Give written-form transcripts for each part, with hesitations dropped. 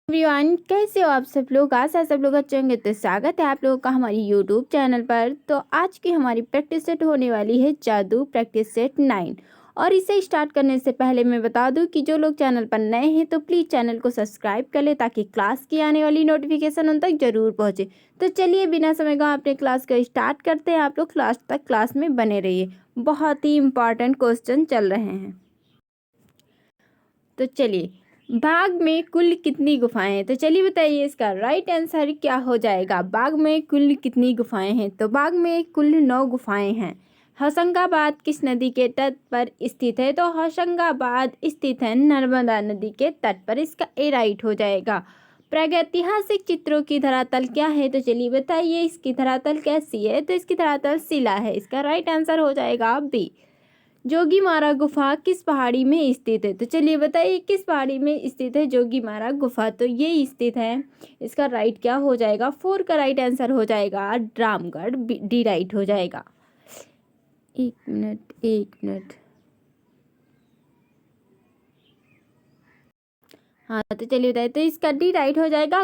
Everyone, कैसे हो आप सब लोग। आशा है सब लोग अच्छे होंगे। तो स्वागत है आप लोगों का हमारी यूट्यूब चैनल पर। तो आज की हमारी प्रैक्टिस सेट होने वाली है जादू प्रैक्टिस सेट 9। और इसे स्टार्ट करने से पहले मैं बता दूं कि जो लोग चैनल पर नए हैं तो प्लीज़ चैनल को सब्सक्राइब कर ले ताकि क्लास की आने वाली नोटिफिकेशन उन तक जरूर पहुँचे। तो चलिए बिना समय गंवाए अपने क्लास को स्टार्ट करते हैं। आप लोग लास्ट तक क्लास में बने रहिए, बहुत ही इंपॉर्टेंट क्वेश्चन चल रहे हैं। तो चलिए, बाग में कुल कितनी गुफाएं हैं। तो चलिए बताइए इसका राइट आंसर क्या हो जाएगा। बाग में कुल कितनी गुफाएं हैं। तो बाग में कुल 9 गुफाएं हैं। होशंगाबाद किस नदी के तट पर स्थित है। तो होशंगाबाद स्थित है नर्मदा नदी के तट पर। इसका ए राइट हो जाएगा। प्रागैतिहासिक चित्रों की धरातल क्या है। तो चलिए बताइए इसकी धरातल कैसी है। तो इसकी धरातल शिला है। इसका राइट आंसर हो जाएगा बी। जोगीमारा गुफा किस पहाड़ी में स्थित है। तो चलिए बताइए किस पहाड़ी में स्थित है जोगीमारा गुफा। तो ये स्थित है। इसका राइट क्या हो जाएगा। 4 का राइट आंसर हो जाएगा रामगढ़। डी राइट हो जाएगा। एक मिनट। हाँ तो चलिए बताइए। तो इसका डी राइट हो जाएगा।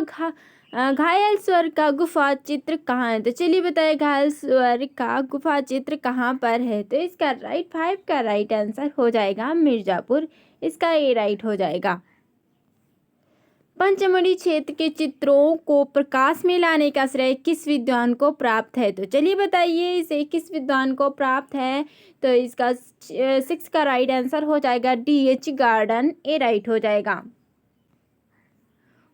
घायल स्वर का गुफा चित्र कहाँ है। तो चलिए बताइए घायल स्वर का गुफा चित्र कहाँ पर है। तो इसका राइट 5 का राइट आंसर हो जाएगा मिर्जापुर। इसका ए राइट हो जाएगा। पंचमढ़ी क्षेत्र के चित्रों को प्रकाश में लाने का श्रेय किस विद्वान को प्राप्त है। तो चलिए बताइए इसे किस विद्वान को प्राप्त है। तो इसका 6 का राइट आंसर हो जाएगा DH गार्डन। ए राइट हो जाएगा।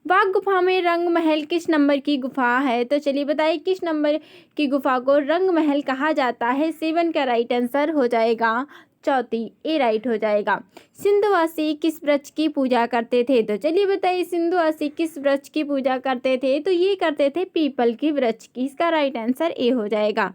वाघ गुफा में रंग महल किस नंबर की गुफा है। तो चलिए बताइए किस नंबर की गुफा को रंग महल कहा जाता है। 7 का राइट आंसर हो जाएगा चौथी। ए राइट हो जाएगा। सिंधुवासी किस वृक्ष की पूजा करते थे। तो चलिए बताइए सिंधुवासी किस वृक्ष की पूजा करते थे। तो ये करते थे पीपल की वृक्ष की। इसका राइट आंसर ए हो जाएगा।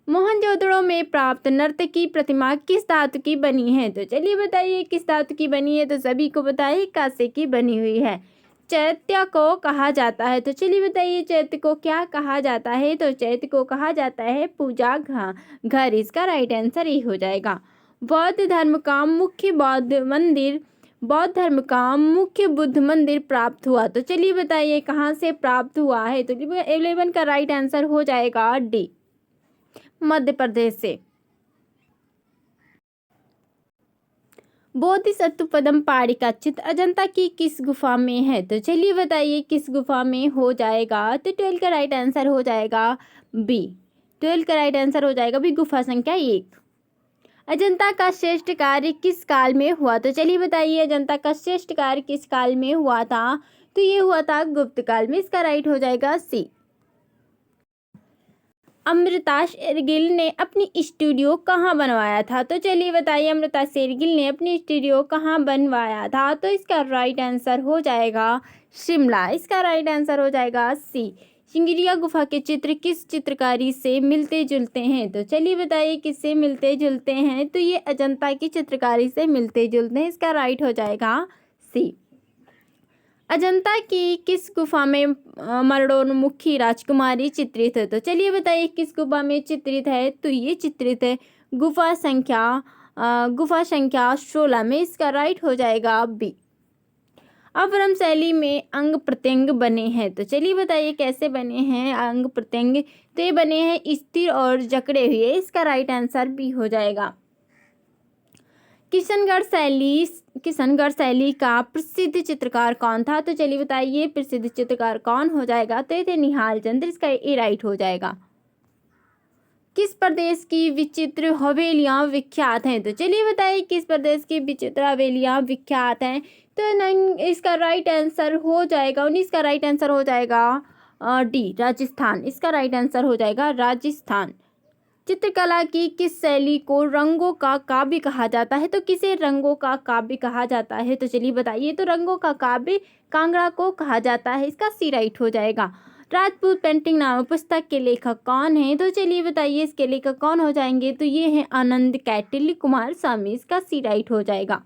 मोहनजोदड़ो में प्राप्त नर्तकी प्रतिमा किस धातु की बनी है। तो चलिए बताइए किस धातु की बनी है। तो सभी को बताइए कांसे की बनी हुई है। चैत्य को कहा जाता है। तो चलिए बताइए चैत्य को क्या कहा जाता है। तो चैत्य को कहा जाता है पूजा घर। इसका राइट आंसर ये हो जाएगा। बौद्ध धर्म का मुख्य बुद्ध मंदिर प्राप्त हुआ। तो चलिए बताइए कहाँ से प्राप्त हुआ है। तो 11 का राइट आंसर हो जाएगा डी, मध्य प्रदेश से। बोधिसत्व पहाड़ी का चित्र अजंता की किस गुफा में है। तो चलिए बताइए किस गुफा में हो जाएगा। तो 12 का राइट आंसर हो जाएगा बी। 12 का राइट आंसर हो जाएगा बी, गुफा संख्या 1। अजंता का श्रेष्ठ कार्य किस काल में हुआ। तो चलिए बताइए अजंता का श्रेष्ठ कार्य किस काल में हुआ था। तो ये हुआ था गुप्त काल में। इसका राइट हो जाएगा सी। अमृता शेरगिल ने अपनी स्टूडियो कहाँ बनवाया था। तो चलिए बताइए अमृता शेरगिल ने अपनी स्टूडियो कहाँ बनवाया था। तो इसका राइट आंसर हो जाएगा शिमला। इसका राइट आंसर हो जाएगा सी। सिंगरिया गुफा के चित्र किस चित्रकारी से मिलते जुलते हैं। तो चलिए बताइए किससे मिलते जुलते हैं। तो ये अजंता की चित्रकारी से मिलते जुलते हैं। इसका राइट हो जाएगा सी। अजंता की किस गुफा में मरणोन्मुखी राजकुमारी चित्रित है। तो चलिए बताइए किस गुफा में चित्रित है। तो ये चित्रित है गुफा संख्या 16 में। इसका राइट हो जाएगा बी। अवरम शैली में अंग प्रत्यंग बने हैं। तो चलिए बताइए कैसे बने हैं अंग प्रत्यंग। तो ये बने हैं स्थिर और जकड़े हुए। इसका राइट आंसर बी हो जाएगा। किशनगढ़ शैली का प्रसिद्ध चित्रकार कौन था। तो चलिए बताइए प्रसिद्ध चित्रकार कौन हो जाएगा। तो ये थे निहाल चंद्र। इसका ए राइट हो जाएगा। किस प्रदेश की विचित्र हवेलियां विख्यात हैं। तो चलिए बताइए किस प्रदेश की विचित्र हवेलियां विख्यात हैं। तो इसका राइट आंसर हो जाएगा 19 का राइट आंसर हो जाएगा डी, राजस्थान। इसका राइट आंसर हो जाएगा राजस्थान। चित्रकला की किस शैली को रंगों का काव्य कहा जाता है। तो किसे रंगों का काव्य कहा जाता है। तो चलिए बताइए। तो रंगों का काव्य कांगड़ा को कहा जाता है। इसका सी राइट हो जाएगा। राजपूत पेंटिंग नामक पुस्तक के लेखक कौन है। तो चलिए बताइए इसके लेखक कौन हो जाएंगे। तो ये हैं आनंद कैटिल कुमार स्वामी। इसका सी राइट हो जाएगा।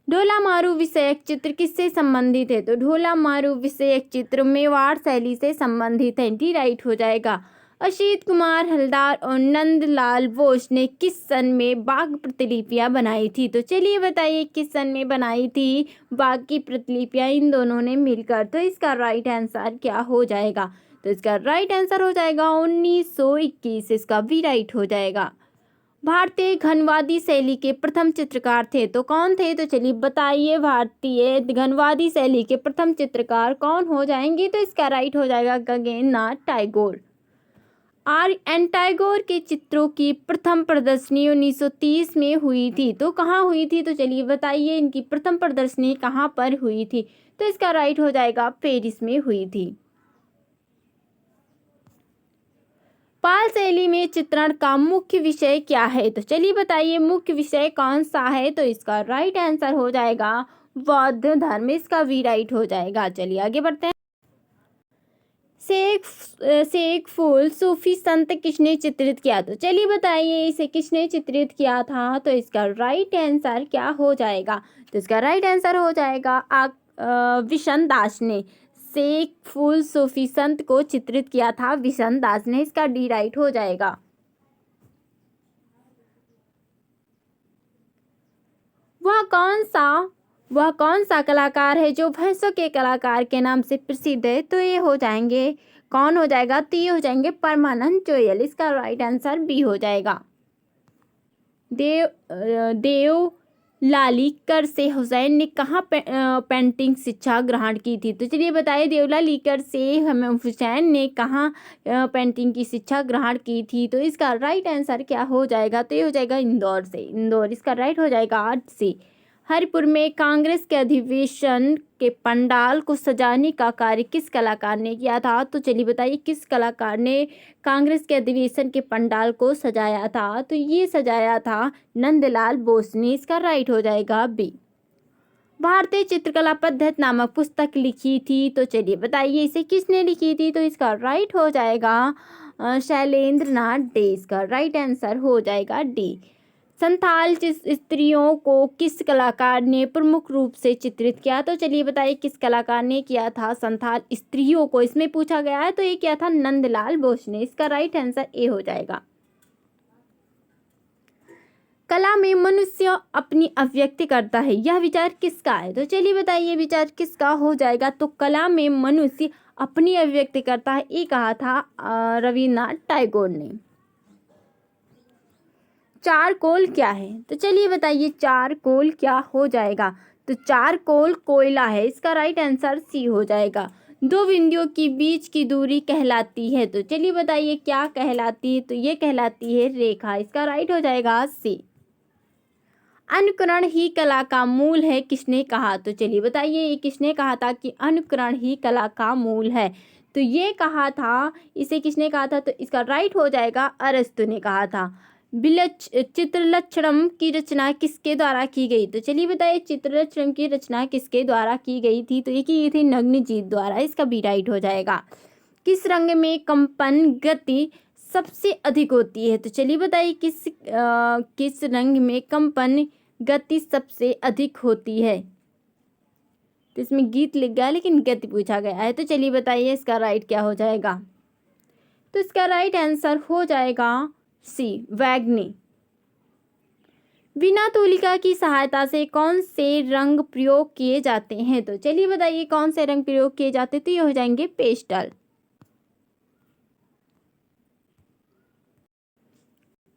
ढोला मारू विषयक चित्र किससे संबंधित है। तो ढोला मारू विषयक चित्र मेवाड़ शैली से संबंधित है। डी राइट हो जाएगा। असित कुमार हलदार और नंदलाल बोस ने किस सन में बाघ प्रतिलिपियां बनाई थी? तो चलिए बताइए किस सन में बनाई थी बाघ की प्रतिलिपियां इन दोनों ने मिलकर? तो इसका राइट आंसर क्या हो जाएगा? तो इसका राइट आंसर हो जाएगा 1921। इसका भी राइट हो जाएगा। भारतीय घनवादी शैली के प्रथम चित्रकार थे तो कौन थे? तो चलिए बताइए भारतीय घनवादी शैली के प्रथम चित्रकार कौन हो जाएंगे? तो इसका राइट हो जाएगा गगन नाथ टैगोर। आर एन टैगोर के चित्रों की प्रथम प्रदर्शनी 1930 में हुई थी तो कहाँ हुई थी? तो चलिए बताइए इनकी प्रथम प्रदर्शनी कहाँ पर हुई थी? तो इसका राइट हो जाएगा पेरिस में हुई थी। पाल शैली में चित्रण का मुख्य विषय क्या है? तो चलिए बताइए मुख्य विषय कौन सा है? तो इसका राइट आंसर हो जाएगा बौद्ध धर्म। इसका भी राइट हो जाएगा। चलिए आगे बढ़ते हैं। शेख फूल सूफी संत किसने चित्रित किया? तो चलिए बताइए इसे किसने चित्रित किया था? तो इसका राइट आंसर क्या हो जाएगा? तो इसका राइट आंसर हो जाएगा विशन दास ने। शेख फूल सूफी संत को चित्रित किया था विशन दास ने। इसका डी राइट हो जाएगा। वह कौन सा कलाकार है जो भैंसों के कलाकार के नाम से प्रसिद्ध है? तो ये हो जाएंगे कौन हो जाएगा? तो ये हो जाएंगे परमानंद जोयल। इसका राइट आंसर बी हो जाएगा। देव लालीकर से हुसैन ने कहाँ पेंटिंग शिक्षा ग्रहण की थी? तो चलिए बताइए देवलालीकर से हमें हुसैन ने कहाँ पेंटिंग की शिक्षा ग्रहण की थी? तो इसका राइट आंसर क्या हो जाएगा? तो ये हो जाएगा इंदौर से। इंदौर इसका राइट हो जाएगा 8 से। हरिपुर में कांग्रेस के अधिवेशन के पंडाल को सजाने का कार्य किस कलाकार ने किया था? तो चलिए बताइए किस कलाकार ने कांग्रेस के अधिवेशन के पंडाल को सजाया था? तो ये सजाया था नंदलाल बोस ने। इसका राइट हो जाएगा बी। भारतीय चित्रकला पद्धति नामक पुस्तक लिखी थी तो चलिए बताइए इसे किसने लिखी थी? तो इसका राइट हो जाएगा शैलेंद्र नाथ डे। इसका राइट आंसर हो जाएगा डी। संथाल स्त्रियों को किस कलाकार ने प्रमुख रूप से चित्रित किया? तो चलिए बताइए किस कलाकार ने किया था संथाल स्त्रियों को? इसमें पूछा गया है तो ये किया था नंदलाल बोस ने। इसका राइट आंसर ए हो जाएगा। कला में मनुष्य अपनी अभिव्यक्ति करता है यह विचार किसका है? तो चलिए बताइए विचार किसका हो जाएगा? तो कला में मनुष्य अपनी अभिव्यक्ति करता है ये कहा था रविन्द्रनाथ टैगोर ने। चारकोल क्या है? तो चलिए बताइए चारकोल क्या हो जाएगा? तो चारकोल कोयला है। इसका राइट आंसर सी हो जाएगा। दो बिंदुओं के बीच की दूरी कहलाती है तो चलिए बताइए क्या कहलाती है? तो ये कहलाती है रेखा। इसका राइट हो जाएगा सी। अनुकरण ही कला का मूल है किसने कहा? तो चलिए बताइए ये किसने कहा था कि अनुकरण ही कला का मूल है? तो ये कहा था, इसे किसने कहा था? तो इसका राइट हो जाएगा अरस्तु ने कहा था। चित्रलक्षणम की रचना किसके द्वारा की गई? तो चलिए बताइए चित्रलक्षणम की रचना किसके द्वारा की गई थी? तो ये की गई थी नग्नजीत द्वारा। इसका भी राइट हो जाएगा। किस रंग में कंपन गति सबसे अधिक होती है? तो चलिए बताइए किस रंग में कंपन गति सबसे अधिक होती है? तो इसमें गीत लिख गया लेकिन गति पूछा गया है तो चलिए बताइए इसका राइट क्या हो जाएगा? तो इसका राइट आंसर हो जाएगा सी वैगनी। बिना तूलिका की सहायता से कौन से रंग प्रयोग किए जाते हैं? तो चलिए बताइए कौन से रंग प्रयोग किए जाते हैं? तो ये हो जाएंगे पेस्टल।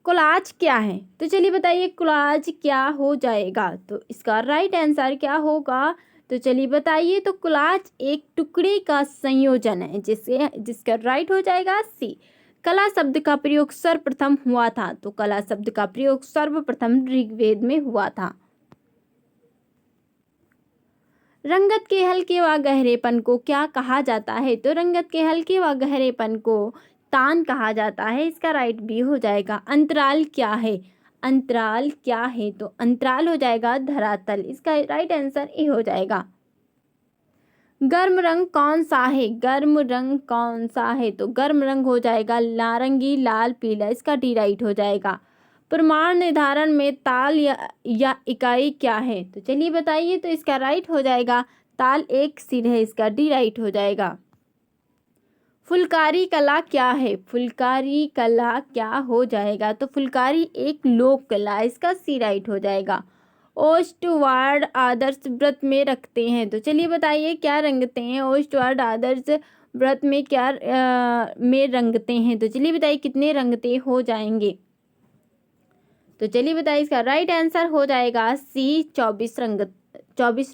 कोलाज क्या है? तो चलिए बताइए कोलाज क्या हो जाएगा? तो इसका राइट आंसर क्या होगा? तो चलिए बताइए तो कोलाज एक टुकड़े का संयोजन है जिसका राइट हो जाएगा सी। कला शब्द का प्रयोग सर्वप्रथम हुआ था तो कला शब्द का प्रयोग सर्वप्रथम ऋग्वेद में हुआ था। रंगत के हल्के व गहरेपन को क्या कहा जाता है? तो रंगत के हल्के व गहरेपन को तान कहा जाता है। इसका राइट भी हो जाएगा। अंतराल क्या है? अंतराल क्या है? तो अंतराल हो जाएगा धरातल। इसका राइट आंसर ए हो जाएगा। गर्म रंग कौन सा है? गर्म रंग कौन सा है? तो गर्म रंग हो जाएगा नारंगी लाल पीला। इसका डी राइट हो जाएगा। प्रमाण निर्धारण में ताल या इकाई क्या है? तो चलिए बताइए तो इसका राइट हो जाएगा ताल एक सिर है। इसका डी राइट हो जाएगा। फुलकारी कला क्या है? फुलकारी कला क्या हो जाएगा? तो फुलकारी एक लोक कला, इसका सी राइट हो जाएगा। ओष्ठवाड़ आदर्श व्रत में रखते हैं, तो चलिए बताइए क्या रंगते हैं? ओष्ठवाड़ आदर्श व्रत में क्या में रंगते हैं, तो चलिए बताइए कितने रंगते हो जाएंगे? तो चलिए बताइए इसका राइट आंसर हो जाएगा सी, 24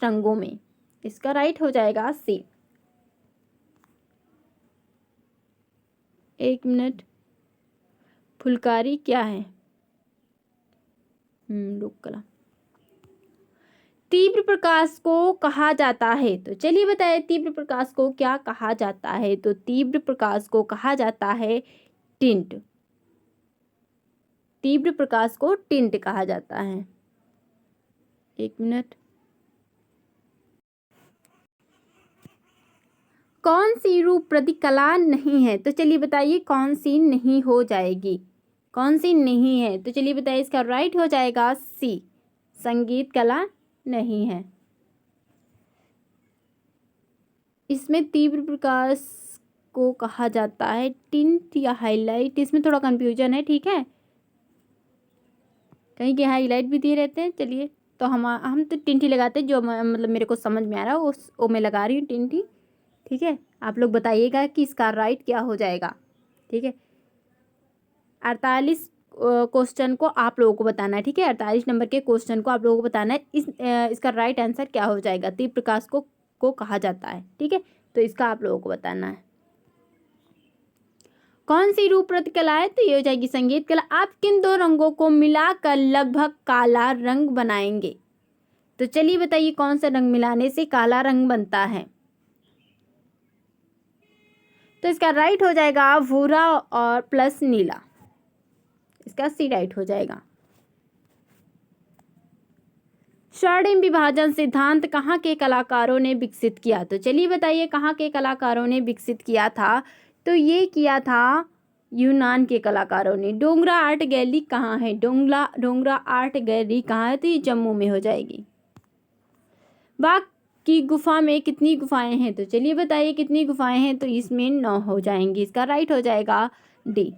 रंगों में। इसका राइट हो जाएगा सी। एक मिनट, फुलकारी क्या है? लोक कला। तीव्र प्रकाश को कहा जाता है, तो चलिए बताइए तीव्र प्रकाश को क्या कहा जाता है? तो तीव्र प्रकाश को कहा जाता है टिंट। तीव्र प्रकाश को टिंट कहा जाता है। एक मिनट, कौन सी रूप प्रतिकला नहीं है? तो चलिए बताइए कौन सी नहीं हो जाएगी? कौन सी नहीं है? तो चलिए बताइए इसका राइट हो जाएगा सी, संगीत कला नहीं है। इसमें तीव्र प्रकाश को कहा जाता है टिंट या हाईलाइट, इसमें थोड़ा कंफ्यूजन है, ठीक है। कहीं के हाईलाइट भी दिए रहते हैं। चलिए तो हम तो टिंट ही लगाते हैं, जो मतलब मेरे को समझ में आ रहा है वो मैं लगा रही हूँ टिंट ही, ठीक है। आप लोग बताइएगा कि इसका राइट क्या हो जाएगा, ठीक है। 48 क्वेश्चन को आप लोगों को बताना है, ठीक है। 48 नंबर के क्वेश्चन को आप लोगों को बताना है। इसका राइट आंसर क्या हो जाएगा? तीव्र प्रकाश को कहा जाता है, ठीक है। तो इसका आप लोगों को बताना है। कौन सी रूप प्रतिकला है? तो ये हो जाएगी संगीत कला। आप किन दो रंगों को मिलाकर लगभग काला रंग बनाएंगे? तो चलिए बताइए कौन सा रंग मिलाने से काला रंग बनता है? तो इसका राइट हो जाएगा भूरा और प्लस नीला। इसका सी राइट हो जाएगा। स्वर्णिम विभाजन सिद्धांत कहाँ के कलाकारों ने विकसित किया? तो चलिए बताइए कहाँ के कलाकारों ने विकसित किया था? तो ये किया था यूनान के कलाकारों ने। डोंगरा आर्ट गैलरी कहाँ है? डोंगरा आर्ट गैलरी कहाँ है? तो ये जम्मू में हो जाएगी। बाघ की गुफा में कितनी गुफाएं हैं? तो चलिए बताइए कितनी गुफाएं हैं? तो इसमें 9 हो जाएंगी। इसका राइट हो जाएगा डी।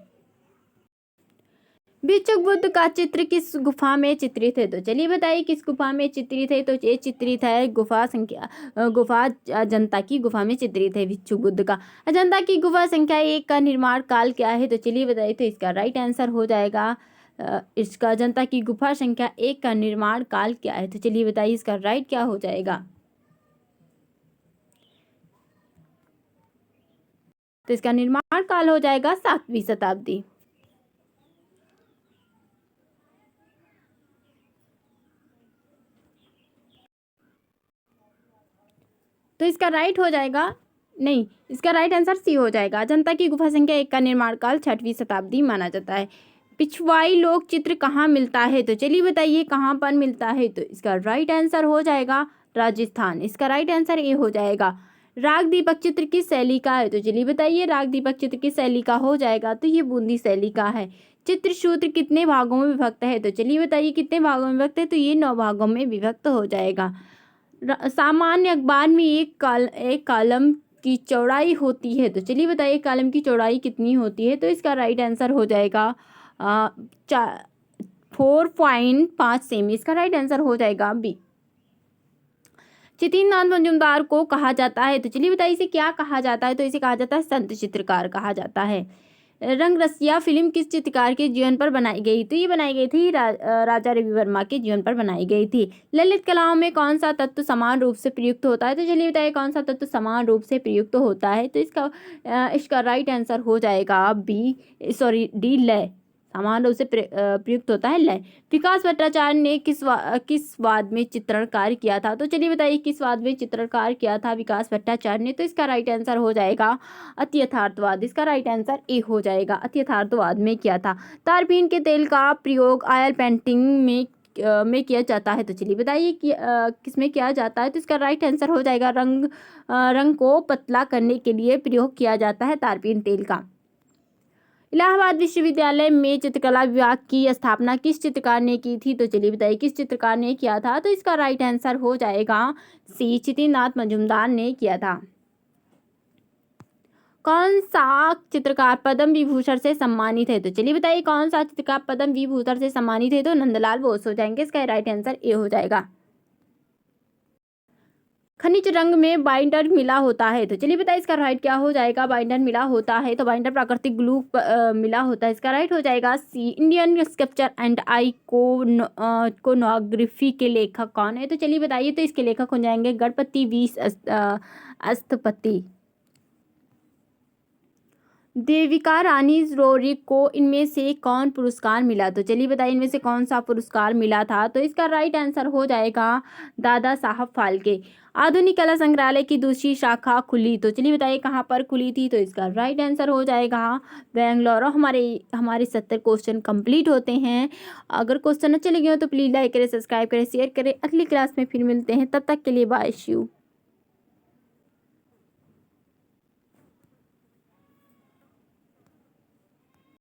भिक्षुक बुद्ध का चित्र किस गुफा में चित्रित है? तो चलिए बताइए किस गुफा में चित्रित है? तो ये चित्रित है गुफा अजंता की गुफा में चित्रित है भिक्षुक बुद्ध का। अजंता की गुफा संख्या 1 का निर्माण काल क्या है? तो चलिए बताइए। तो इसका राइट आंसर हो जाएगा इसका अजंता की गुफा संख्या 1 का निर्माण काल क्या है? तो चलिए बताइए इसका राइट क्या हो जाएगा? तो इसका निर्माण काल हो जाएगा 7वीं शताब्दी। तो इसका राइट हो जाएगा, नहीं, इसका राइट आंसर सी हो जाएगा। अजंता की गुफा संख्या 1 का निर्माण काल 6वीं शताब्दी माना जाता है। पिछवाई लोक चित्र कहाँ मिलता है? तो चलिए बताइए कहाँ पर मिलता है? तो इसका राइट आंसर हो जाएगा राजस्थान। इसका राइट आंसर ए हो जाएगा। राग दीपक चित्र किस शैली का है? तो चलिए बताइए राग दीपक चित्र किस शैली का हो जाएगा? तो ये बूंदी शैली का है। चित्र सूत्र कितने भागों में विभक्त है? तो चलिए बताइए कितने भागों में विभक्त है? तो ये 9 भागों में विभक्त हो जाएगा। सामान्य अखबार में एक कॉलम की चौड़ाई होती है, तो चलिए बताइए कॉलम की चौड़ाई कितनी होती है? तो इसका राइट आंसर हो जाएगा 4.5 सेमी। इसका राइट आंसर हो जाएगा बी। चित्तीनाथ मजूमदार को कहा जाता है, तो चलिए बताइए इसे क्या कहा जाता है? तो इसे कहा जाता है संत चित्रकार कहा जाता है। रंग रसिया फिल्म किस चित्रकार के जीवन पर बनाई गई? तो ये बनाई गई थी राजा रवि वर्मा के जीवन पर बनाई गई थी। ललित कलाओं में कौन सा तत्व समान रूप से प्रयुक्त होता है? तो चलिए बताइए कौन सा तत्व समान रूप से प्रयुक्त होता है? तो इसका राइट आंसर हो जाएगा बी, सॉरी डी, लय। समान रूप से प्रयुक्त होता है लय। विकास भट्टाचार्य ने किस वाद में चित्रण कार्य किया था? तो चलिए बताइए किस वाद में चित्रण कार्य किया था विकास भट्टाचार्य ने? तो इसका राइट आंसर हो जाएगा अति यथार्थवाद। इसका राइट आंसर ए हो जाएगा, अति यथार्थवाद में किया था। तारपीन के तेल का प्रयोग ऑयल पेंटिंग में किया जाता है, तो चलिए बताइए कि किसमें किया जाता है? तो इसका राइट आंसर हो जाएगा रंग को पतला करने के लिए प्रयोग किया जाता है तारपीन तेल का। इलाहाबाद विश्वविद्यालय में चित्रकला विभाग की स्थापना किस चित्रकार ने की थी? तो चलिए बताइए किस चित्रकार ने किया था? तो इसका राइट आंसर हो जाएगा सी, चित्तीनाथ मजूमदार ने किया था। कौन सा चित्रकार पद्म विभूषण से सम्मानित है? तो चलिए बताइए कौन सा चित्रकार पद्म विभूषण से सम्मानित है? तो नंदलाल बोस हो जाएंगे। इसका राइट आंसर ए हो जाएगा। खनिज रंग में बाइंडर मिला होता है। तो चलिए बताइए इसका राइट क्या हो जाएगा? बाइंडर मिला होता है तो बाइंडर प्राकृतिक ग्लू मिला होता है। इसका राइट हो जाएगा सी। इंडियन स्कल्पचर एंड आइकोनोग्राफी के लेखक कौन है? तो चलिए बताइए। तो इसके लेखक हो जाएंगे गणपति वी अस्थपति। देविका रानी रोरी को इनमें से कौन पुरस्कार मिला? तो चलिए बताइए इनमें से कौन सा पुरस्कार मिला था? तो इसका राइट आंसर हो जाएगा दादा साहब फाल्के। आधुनिक कला संग्रहालय की दूसरी शाखा खुली। तो चलिए बताइए कहाँ पर खुली थी? तो इसका राइट आंसर हो जाएगा बेंगलोर। हमारे 70 क्वेश्चन कंप्लीट होते हैं। अगर क्वेश्चन अच्छे लगे हो तो प्लीज़ लाइक करें, सब्सक्राइब करें, शेयर करें। अगली क्लास में फिर मिलते हैं, तब तक के लिए बाय।